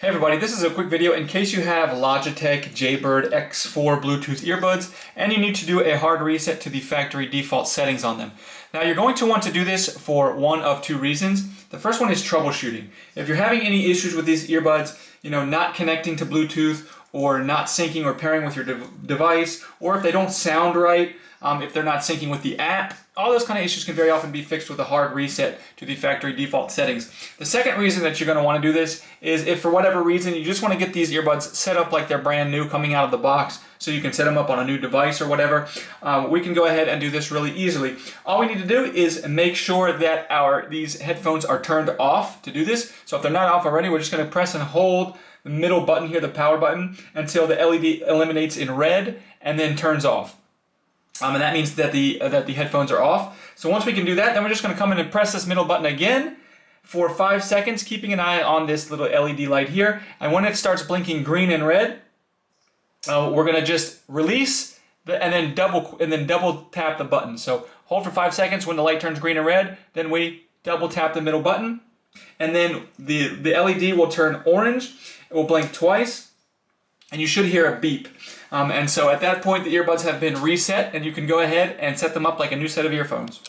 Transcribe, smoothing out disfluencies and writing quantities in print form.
Hey everybody, this is a quick video in case you have Logitech Jaybird X4 Bluetooth earbuds and you need to do a hard reset to the factory default settings on them. Now you're going to want to do this for one of two reasons. The first one is troubleshooting. If you're having any issues with these earbuds, not connecting to Bluetooth or not syncing or pairing with your device, or if they don't sound right, if they're not syncing with the app, all those kind of issues can very often be fixed with a hard reset to the factory default settings. The second reason that you're going to want to do this is if for whatever reason you just want to get these earbuds set up like they're brand new coming out of the box so you can set them up on a new device or whatever, we can go ahead and do this really easily. All we need to do is make sure that these headphones are turned off to do this. So if they're not off already, we're just going to press and hold the middle button here, the power button, until the LED eliminates in red and then turns off. And that means that the headphones are off. So once we can do that, then we're just going to come in and press this middle button again for 5 seconds, keeping an eye on this little LED light here. And when it starts blinking green and red, we're going to just release and then double tap the button. So hold for 5 seconds. When the light turns green and red, then we double tap the middle button, and then the LED will turn orange. It will blink twice, and you should hear a beep. And so at that point, the earbuds have been reset, and you can go ahead and set them up like a new set of earphones.